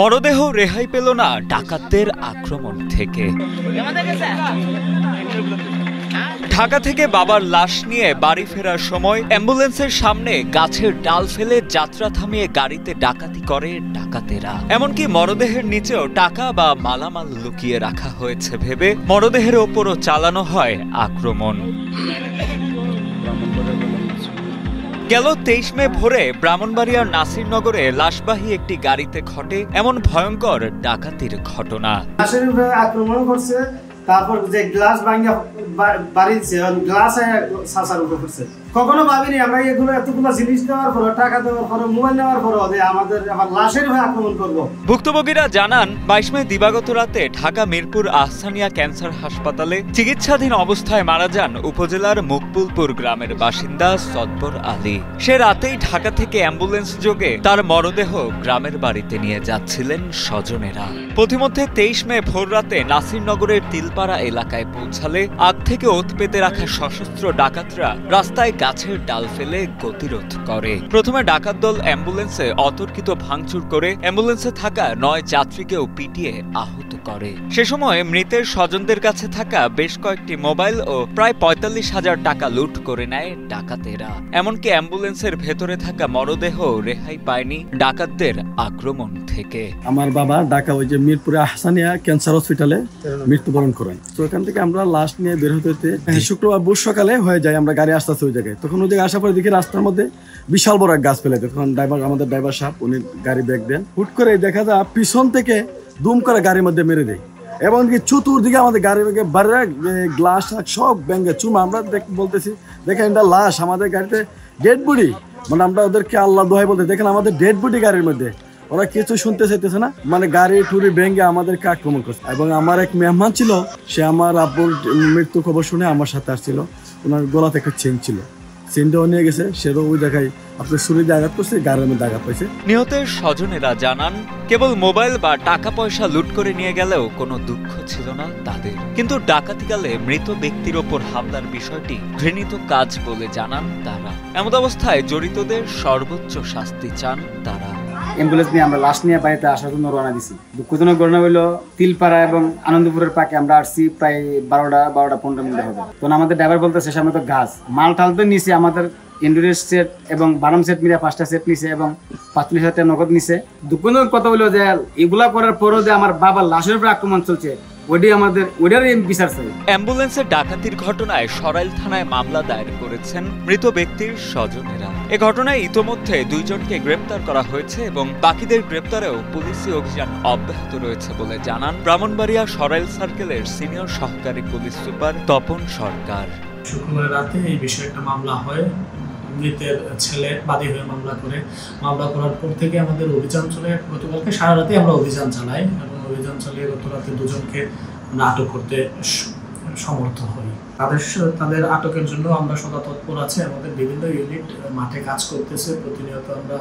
মরদেহ রেহাই পেল না ডাকাতদের আক্রমণ থেকে। ঢাকা থেকে বাবার লাশ নিয়ে বাড়ি ফেরার সময় অ্যাম্বুলেন্সের সামনে গাছের ডাল ফেলে যাত্রা থামিয়ে গাড়িতে ডাকাতি করে ডাকাতেরা। এমনকি মরদেহের নিচেও টাকা বা মালামাল লুকিয়ে রাখা হয়েছে ভেবে মরদেহের ওপরও চালানো হয় আক্রমণ। গেল 23 মে ভোরে ব্রাহ্মণবাড়িয়ার নাসিরনগরে লাশবাহী একটি গাড়িতে ঘটে এমন ভয়ঙ্কর ডাকাতির ঘটনা। আক্রমণ করছে, তারপর যে গ্লাস ভাঙা বাড়িছে, গ্লাস সাসার উপরে করছে। কখনো ভাবিনি আমরা এগুলো এতগুলো জিনিস দেওয়ার পর, টাকা দেওয়ার পর, মোবাইল নেওয়ার পর আমাদের আবার লাশের হয়ে আক্রমণ করবো। ভুক্তভোগীরা জানান 22 মে দিবাগত রাতে ঢাকা মিরপুর আহসানিয়া ক্যান্সার হাসপাতালে চিকিৎসাধীন অবস্থায় মারা যান উপজেলার মকবুলপুর গ্রামের বাসিন্দা সদবর আলী। সে রাতেই ঢাকা থেকে অ্যাম্বুলেন্স যোগে তার মরদেহ গ্রামের বাড়িতে নিয়ে যাচ্ছিলেন স্বজনেরা। পথিমধ্যে 23 মে ভোর রাতে নাসিরনগরের তিলপাড়া এলাকায় পৌঁছালে আগ থেকে ওত পেতে রাখা সশস্ত্র ডাকাতরা রাস্তায় গাছের ডাল ফেলে গতিরোধ করে। প্রথমে ডাকাত দল অ্যাম্বুলেন্সে অতর্কিত ভাঙচুর করে অ্যাম্বুলেন্সে থাকা 9 যাত্রীকেও পিটিয়ে আহত করে। সে সময় মৃতের স্বজনদের কাছে থাকা বেশ কয়েকটি মোবাইল ও প্রায় 45,000 টাকা লুট করে নেয় ডাকাতেরা। এমনকি অ্যাম্বুলেন্সের ভেতরে থাকা মরদেহ রেহাই পায়নি ডাকাতদের আক্রমণ থেকে। আমার বাবা ঢাকা ওই যে মিরপুরে আহসানিয়া ক্যান্সার হসপিটালে মৃত্যুবরণ করেন। তো ওখান থেকে আমরা লাশ নিয়ে বের হতে শুক্রবার বুধ সকালে হয়ে যায়, আমরা গাড়ি আসতে ওই জায়গায়। তখন ওই জায়গায় আসার পরে দেখি রাস্তার মধ্যে বিশাল বড় এক গাছ ফেলে। তখন আমাদের ড্রাইভার সাহেব উনি গাড়ি ব্রেক দেন, হুট করে দেখা যায় পিছন থেকে দুম করে গাড়ির মধ্যে মেরে দেয় এবং চতুর্দিকে আমাদের গাড়ি বাড়ির গ্লাস সব ব্যাঙ্গে চুমা। আমরা বলতেছি দেখেন এটা লাশ, আমাদের গাড়িতে ডেড বডি, মানে আমরা ওদেরকে আল্লাহ দোহাই বলতে দেখেন আমাদের ডেড বডি গাড়ির মধ্যে। ওরা কিছু শুনতে চাইতেছে না, মানে গাড়ি টুরি ভেঙে আমাদেরকে আক্রমণ করছে। এবং আমার এক মেহমান ছিল, সে আমার আব্বুর মৃত্যু খবর শুনে আমার সাথে আসছিল। ওনার গলা থেকে চেন ছিল, চেনটাও নিয়ে গেছে। সেও ওই জায়গায় আপনার শরীরে আঘাত করছে, গাড়ির মধ্যে আঘাত পাইছে। নিহতের স্বজনেরা জানান কেবল মোবাইল বা টাকা পয়সা লুট করে নিয়ে গেলেও কোনো দুঃখ ছিল না তাদের, কিন্তু ডাকাতিকালে মৃত ব্যক্তির ওপর হামলার বিষয়টি ঘৃণিত কাজ বলে জানান তারা। এমন অবস্থায় জড়িতদের সর্বোচ্চ শাস্তি চান তারা। অ্যাম্বুলেন্স নিয়ে আমরা লাশ নিয়ে বাড়িতে আসার জন্য রওনা দিছি। দুঃখজনক ঘটনা হলো তিলপাড়া এবং আনন্দপুরের পাকে আমরা আসছি প্রায় 12:15 মিনিট হবে। তখন আমাদের ড্রাইভার বলতেছে সামনে তো গাছ, মাল টাল তো নিচে আমাদের ইন্ডোরের সেট এবং বারাম সেট মিলে 5টা সেট নিছে এবং 45,000 টাকা নগদ নিছে। দুঃখজনক কথা হলো যে এগুলা করার পরও যে আমার বাবার লাশের উপর আক্রমণ চলছে, ওইটারই বিচার চাই। অ্যাম্বুলেন্সের ডাকাতির ঘটনায় সরাইল থানায় মামলা দায়ের করেছেন মৃত ব্যক্তির স্বজনেরা। এ ঘটনায় ইতোমধ্যে 2 জনকে গ্রেপ্তার করা হয়েছে এবং বাকিদের গ্রেপ্তারেও পুলিশি অভিযান অব্যাহত রয়েছে বলে জানান ব্রাহ্মণবাড়িয়া সরাইল সার্কেলের সিনিয়র সহকারী পুলিশ সুপার তপন সরকার। শুক্রবার রাতে এই বিষয়ে একটা মামলা হয়। মৃতের ছেলে বাদী হয়ে মামলা করার পর থেকে আমাদের অভিযান চলে। গতকালকে সারা রাতে আমরা অভিযান চালাই এবং অভিযান চালিয়ে গত রাতে 2 জনকে আটক করতে সমর্থ হই। তাদের আটকের জন্য আমরা সদা তৎপর আছি। আমাদের বিভিন্ন ইউনিট মাঠে কাজ করতেছে। প্রতিনিয়ত আমরা